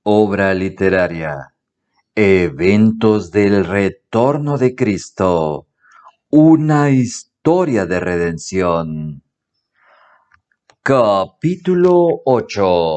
Obra literaria. Eventos del retorno de Cristo. Una historia de redención. Capítulo 8.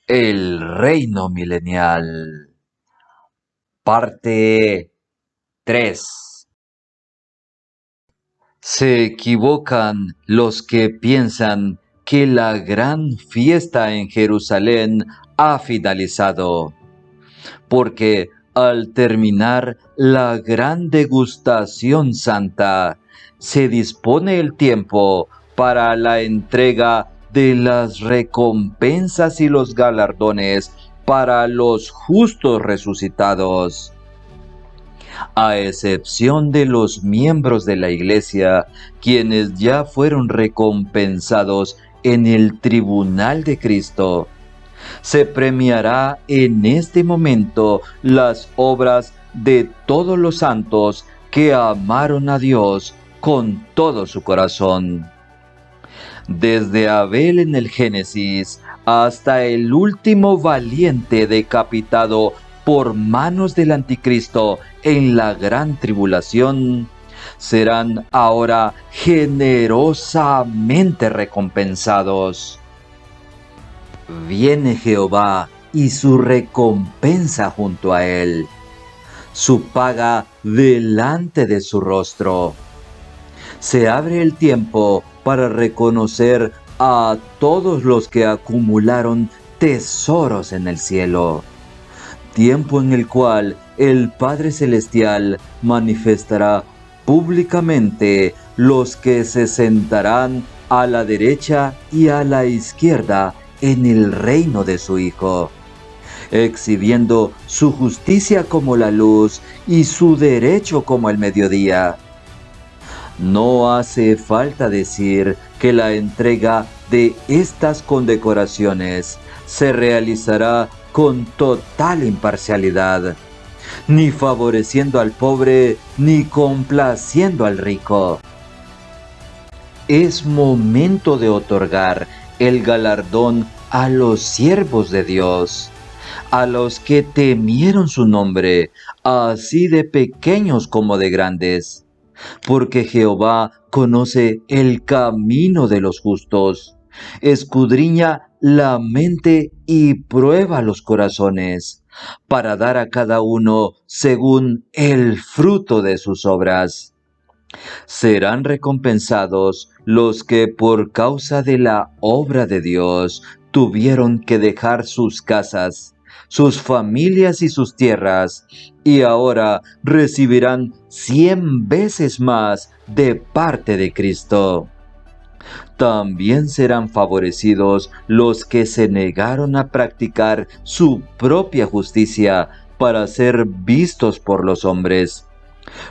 El reino milenial. Parte 3. Se equivocan los que piensan que la gran fiesta en Jerusalén ha finalizado, porque al terminar la gran degustación santa, se dispone el tiempo para la entrega de las recompensas y los galardones para los justos resucitados. A excepción de los miembros de la Iglesia, quienes ya fueron recompensados en el tribunal de Cristo, se premiará en este momento las obras de todos los santos que amaron a Dios con todo su corazón. Desde Abel en el Génesis hasta el último valiente decapitado por manos del anticristo en la gran tribulación, serán ahora generosamente recompensados. Viene Jehová y su recompensa junto a él, su paga delante de su rostro. Se abre el tiempo para reconocer a todos los que acumularon tesoros en el cielo, tiempo en el cual el Padre Celestial manifestará públicamente los que se sentarán a la derecha y a la izquierda en el reino de su Hijo, exhibiendo su justicia como la luz y su derecho como el mediodía. No hace falta decir que la entrega de estas condecoraciones se realizará con total imparcialidad, ni favoreciendo al pobre ni complaciendo al rico. Es momento de otorgar el galardón a los siervos de Dios, a los que temieron su nombre, así de pequeños como de grandes, porque Jehová conoce el camino de los justos, escudriña la mente y prueba los corazones, para dar a cada uno según el fruto de sus obras. Serán recompensados los que por causa de la obra de Dios tuvieron que dejar sus casas, sus familias y sus tierras, y ahora recibirán 100 veces más de parte de Cristo. También serán favorecidos los que se negaron a practicar su propia justicia para ser vistos por los hombres,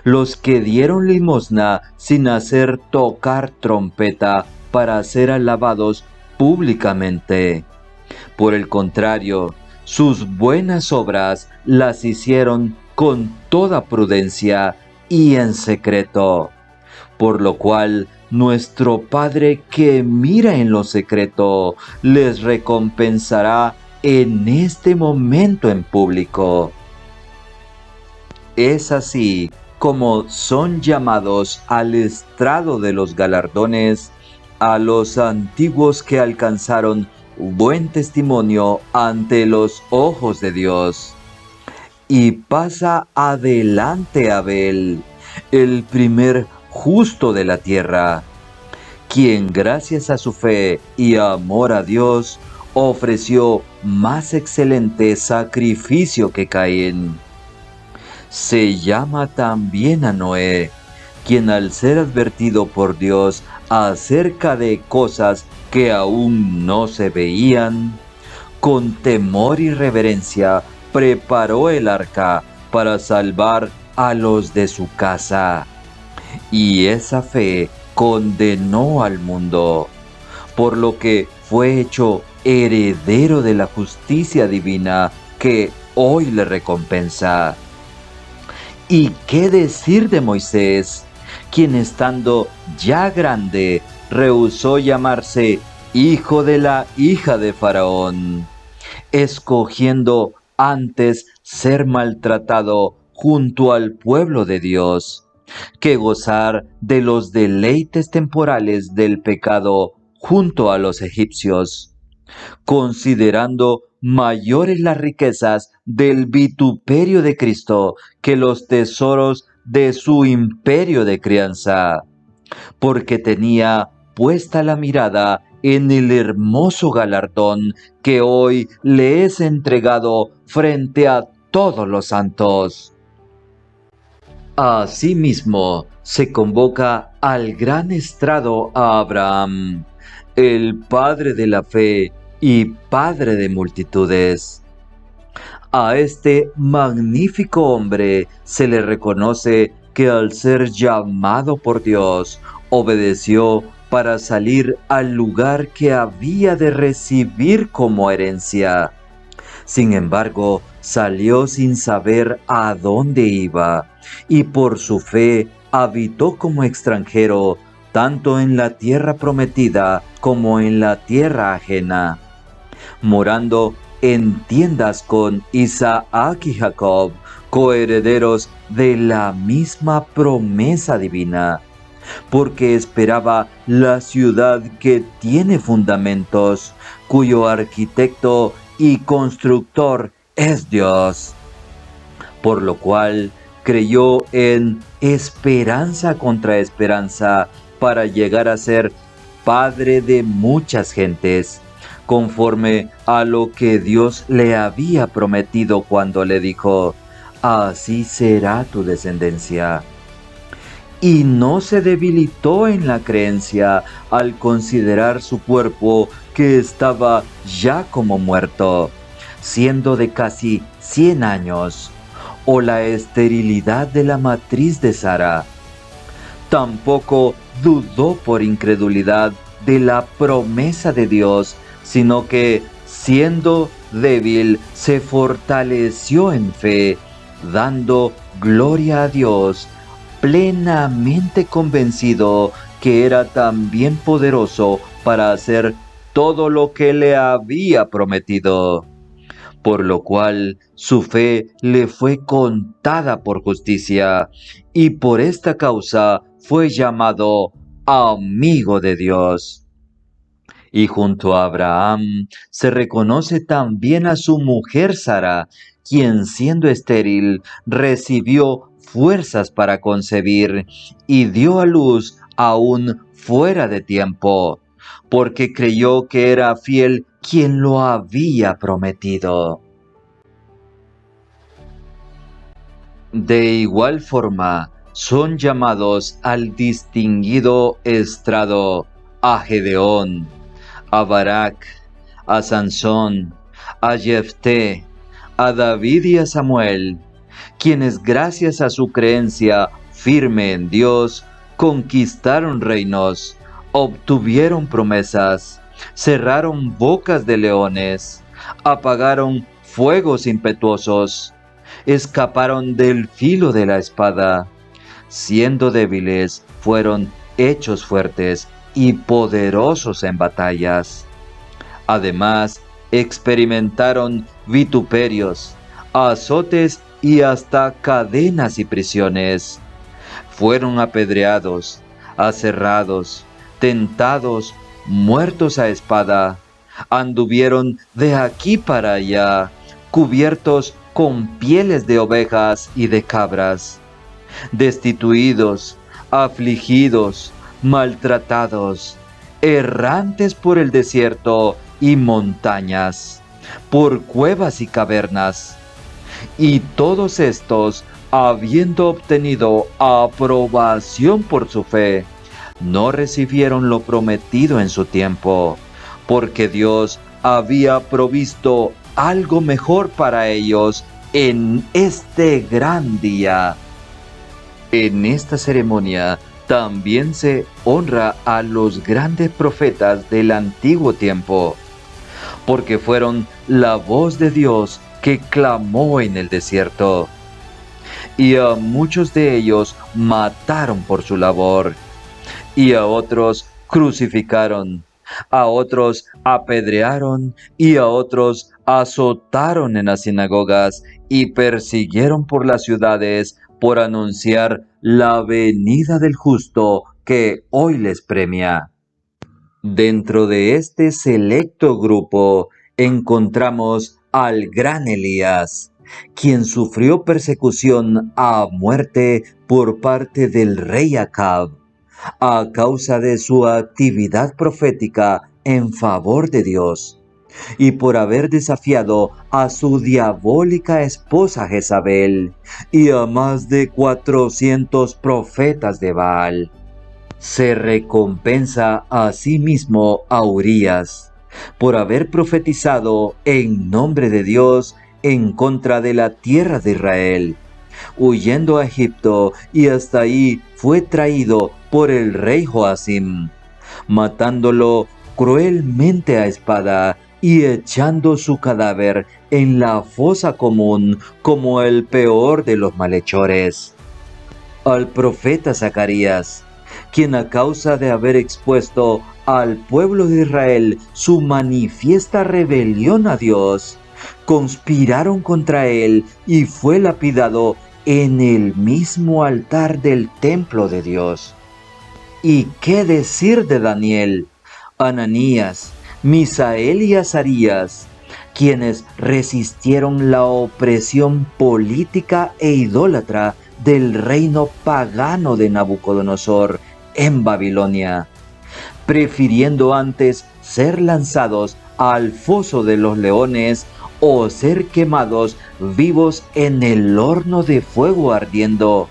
los que dieron limosna sin hacer tocar trompeta para ser alabados públicamente. Por el contrario, sus buenas obras las hicieron con toda prudencia y en secreto, por lo cual nuestro Padre que mira en lo secreto les recompensará en este momento en público. Es así como son llamados al estrado de los galardones a los antiguos que alcanzaron buen testimonio ante los ojos de Dios. Y pasa adelante Abel, el primer justo de la tierra, quien gracias a su fe y amor a Dios ofreció más excelente sacrificio que Caín. Se llama también a Noé, quien al ser advertido por Dios acerca de cosas que aún no se veían, con temor y reverencia preparó el arca para salvar a los de su casa. Y esa fe condenó al mundo, por lo que fue hecho heredero de la justicia divina que hoy le recompensa. ¿Y qué decir de Moisés, quien estando ya grande rehusó llamarse hijo de la hija de Faraón, escogiendo antes ser maltratado junto al pueblo de Dios, que gozar de los deleites temporales del pecado junto a los egipcios, considerando mayores las riquezas del vituperio de Cristo que los tesoros de su imperio de crianza, porque tenía puesta la mirada en el hermoso galardón que hoy le es entregado frente a todos los santos. Asimismo, se convoca al gran estrado a Abraham, el padre de la fe y padre de multitudes. A este magnífico hombre se le reconoce que al ser llamado por Dios, obedeció para salir al lugar que había de recibir como herencia. Sin embargo, salió sin saber a dónde iba, y por su fe habitó como extranjero, tanto en la tierra prometida como en la tierra ajena, morando en tiendas con Isaac y Jacob, coherederos de la misma promesa divina, porque esperaba la ciudad que tiene fundamentos, cuyo arquitecto y constructor es Dios, por lo cual creyó en esperanza contra esperanza para llegar a ser padre de muchas gentes, conforme a lo que Dios le había prometido cuando le dijo: así será tu descendencia. Y no se debilitó en la creencia al considerar su cuerpo, que estaba ya como muerto, siendo de casi 100 años, o la esterilidad de la matriz de Sara. Tampoco dudó por incredulidad de la promesa de Dios, sino que, siendo débil, se fortaleció en fe, dando gloria a Dios, plenamente convencido que era también poderoso para hacer todo lo que le había prometido, por lo cual su fe le fue contada por justicia, y por esta causa fue llamado amigo de Dios. Y junto a Abraham se reconoce también a su mujer Sara, quien siendo estéril recibió fuerzas para concebir y dio a luz aún fuera de tiempo, porque creyó que era fiel quien lo había prometido. De igual forma, son llamados al distinguido estrado a Gedeón, a Barak, a Sansón, a Jefté, a David y a Samuel, quienes gracias a su creencia firme en Dios, conquistaron reinos, obtuvieron promesas, cerraron bocas de leones, apagaron fuegos impetuosos, escaparon del filo de la espada, siendo débiles fueron hechos fuertes y poderosos en batallas. Además, experimentaron vituperios, azotes y hasta cadenas y prisiones. Fueron apedreados, aserrados, tentados, muertos a espada. Anduvieron de aquí para allá, cubiertos con pieles de ovejas y de cabras, destituidos, afligidos, maltratados, errantes por el desierto y montañas, por cuevas y cavernas. Y todos estos, habiendo obtenido aprobación por su fe, no recibieron lo prometido en su tiempo, porque Dios había provisto algo mejor para ellos en este gran día. En esta ceremonia también se honra a los grandes profetas del antiguo tiempo, porque fueron la voz de Dios que clamó en el desierto, y a muchos de ellos mataron por su labor, y a otros crucificaron, A otros apedrearon y a otros azotaron en las sinagogas y persiguieron por las ciudades por anunciar la venida del justo que hoy les premia. Dentro de este selecto grupo encontramos al gran Elías, quien sufrió persecución a muerte por parte del rey Acab, a causa de su actividad profética en favor de Dios, y por haber desafiado a su diabólica esposa Jezabel y a más de 400 profetas de Baal. Se recompensa asimismo a Urías por haber profetizado en nombre de Dios en contra de la tierra de Israel, huyendo a Egipto, y hasta ahí fue traído por el rey Joacim, matándolo cruelmente a espada y echando su cadáver en la fosa común como el peor de los malhechores. Al profeta Zacarías, quien a causa de haber expuesto al pueblo de Israel su manifiesta rebelión a Dios, conspiraron contra él y fue lapidado en el mismo altar del templo de Dios. ¿Y qué decir de Daniel, Ananías, Misael y Azarías, quienes resistieron la opresión política e idólatra del reino pagano de Nabucodonosor en Babilonia, prefiriendo antes ser lanzados al foso de los leones o ser quemados vivos en el horno de fuego ardiendo,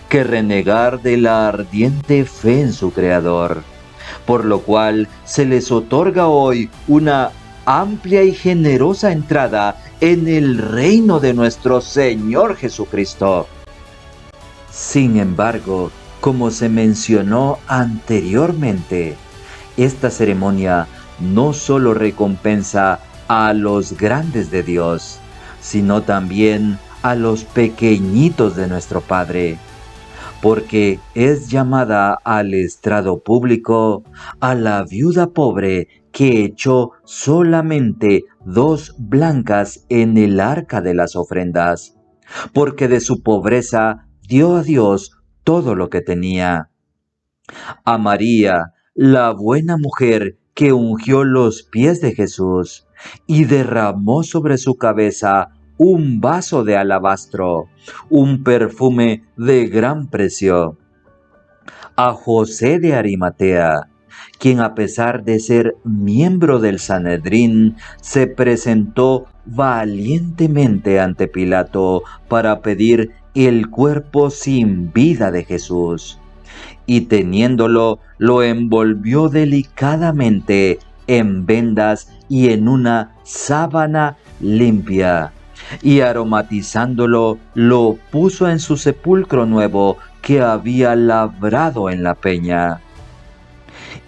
que renegar de la ardiente fe en su Creador, por lo cual se les otorga hoy una amplia y generosa entrada en el reino de nuestro Señor Jesucristo. Sin embargo, como se mencionó anteriormente, esta ceremonia no solo recompensa a los grandes de Dios, sino también a los pequeñitos de nuestro Padre, porque es llamada al estrado público a la viuda pobre que echó solamente 2 blancas en el arca de las ofrendas, porque de su pobreza dio a Dios todo lo que tenía. A María, la buena mujer que ungió los pies de Jesús y derramó sobre su cabeza un vaso de alabastro, un perfume de gran precio. A José de Arimatea, quien a pesar de ser miembro del Sanedrín, se presentó valientemente ante Pilato para pedir el cuerpo sin vida de Jesús, y teniéndolo, lo envolvió delicadamente en vendas y en una sábana limpia, y aromatizándolo, lo puso en su sepulcro nuevo que había labrado en la peña.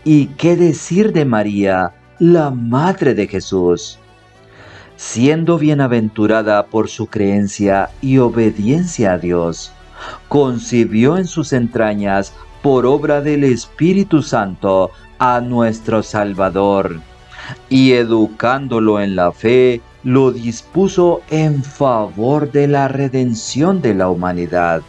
¿Y qué decir de María, la madre de Jesús? Siendo bienaventurada por su creencia y obediencia a Dios, concibió en sus entrañas, por obra del Espíritu Santo, a nuestro Salvador, y educándolo en la fe, lo dispuso en favor de la redención de la humanidad.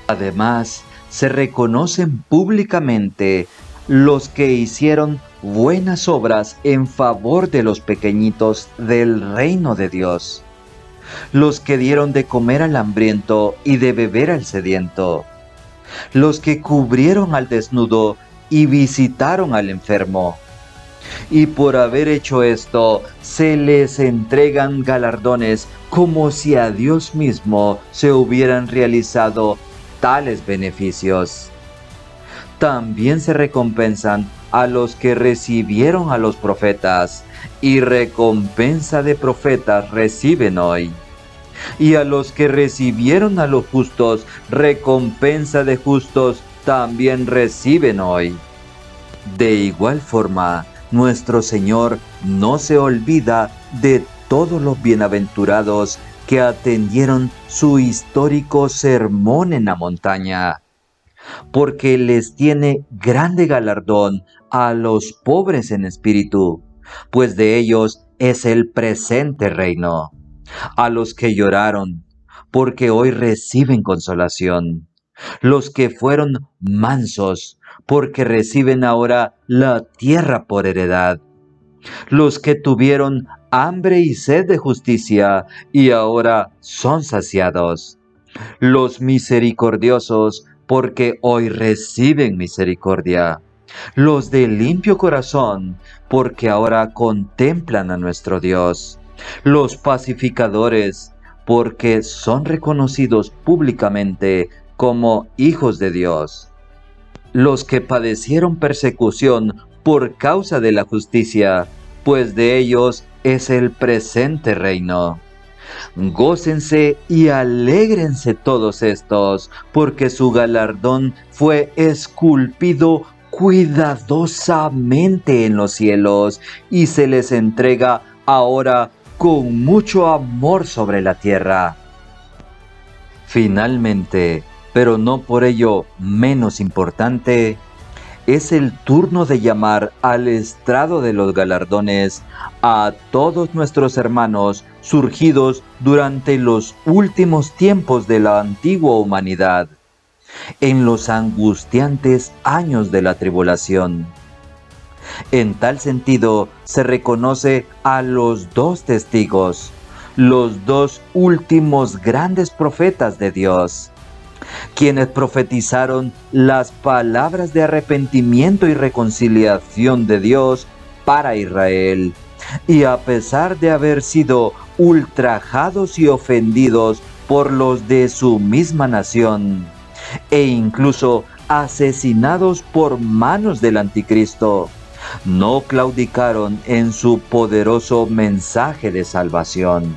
Además, se reconocen públicamente los que hicieron buenas obras en favor de los pequeñitos del reino de Dios, los que dieron de comer al hambriento y de beber al sediento, los que cubrieron al desnudo y visitaron al enfermo. Y por haber hecho esto, se les entregan galardones como si a Dios mismo se hubieran realizado tales beneficios. También se recompensan a los que recibieron a los profetas, y recompensa de profetas reciben hoy. Y a los que recibieron a los justos, recompensa de justos también reciben hoy. De igual forma, nuestro Señor no se olvida de todos los bienaventurados que atendieron su histórico sermón en la montaña, porque les tiene grande galardón a los pobres en espíritu, pues de ellos es el presente reino. A los que lloraron, porque hoy reciben consolación. Los que fueron mansos, porque reciben ahora la tierra por heredad. Los que tuvieron hambre y sed de justicia, y ahora son saciados. Los misericordiosos, porque hoy reciben misericordia. Los de limpio corazón, porque ahora contemplan a nuestro Dios. Los pacificadores, porque son reconocidos públicamente como hijos de Dios. Los que padecieron persecución por causa de la justicia, pues de ellos es el presente reino. Gócense y alégrense todos estos, porque su galardón fue esculpido cuidadosamente en los cielos y se les entrega ahora con mucho amor sobre la tierra. Finalmente, pero no por ello menos importante, es el turno de llamar al estrado de los galardones a todos nuestros hermanos surgidos durante los últimos tiempos de la antigua humanidad, en los angustiantes años de la tribulación. En tal sentido, se reconoce a los dos testigos, los dos últimos grandes profetas de Dios, quienes profetizaron las palabras de arrepentimiento y reconciliación de Dios para Israel, y a pesar de haber sido ultrajados y ofendidos por los de su misma nación, e incluso asesinados por manos del anticristo, no claudicaron en su poderoso mensaje de salvación.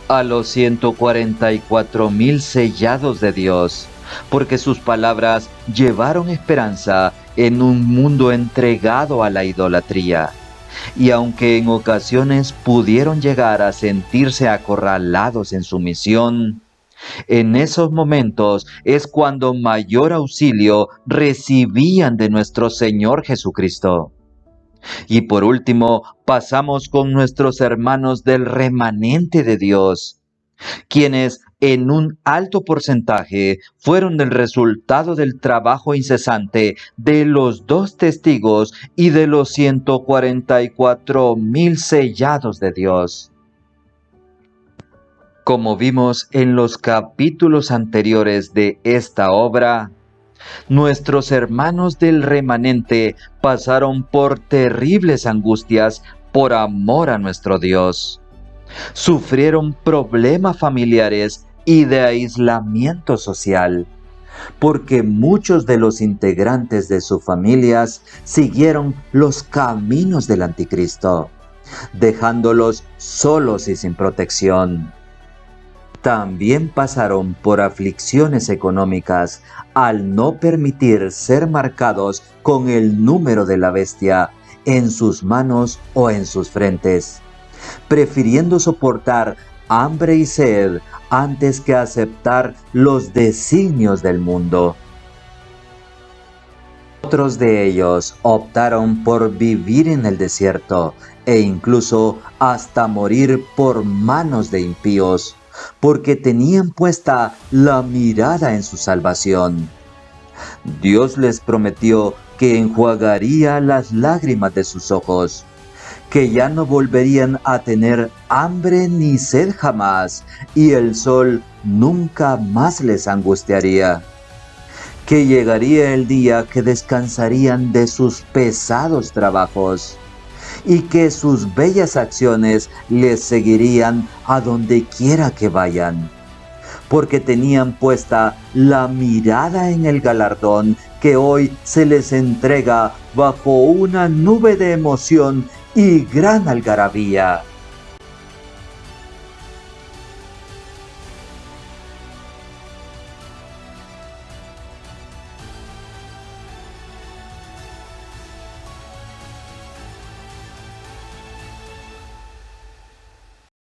A los 144,000 sellados de Dios, porque sus palabras llevaron esperanza en un mundo entregado a la idolatría, y aunque en ocasiones pudieron llegar a sentirse acorralados en su misión, en esos momentos es cuando mayor auxilio recibían de nuestro Señor Jesucristo. Y por último, pasamos con nuestros hermanos del remanente de Dios, quienes en un alto porcentaje fueron el resultado del trabajo incesante de los dos testigos y de los 144,000 sellados de Dios. Como vimos en los capítulos anteriores de esta obra, nuestros hermanos del remanente pasaron por terribles angustias por amor a nuestro Dios. Sufrieron problemas familiares y de aislamiento social, porque muchos de los integrantes de sus familias siguieron los caminos del anticristo, dejándolos solos y sin protección. También pasaron por aflicciones económicas al no permitir ser marcados con el número de la bestia en sus manos o en sus frentes, prefiriendo soportar hambre y sed antes que aceptar los designios del mundo. Otros de ellos optaron por vivir en el desierto e incluso hasta morir por manos de impíos, porque tenían puesta la mirada en su salvación. Dios les prometió que enjuagaría las lágrimas de sus ojos, que ya no volverían a tener hambre ni sed jamás, y el sol nunca más les angustiaría, que llegaría el día que descansarían de sus pesados trabajos, y que sus bellas acciones les seguirían a donde quiera que vayan, porque tenían puesta la mirada en el galardón que hoy se les entrega bajo una nube de emoción y gran algarabía.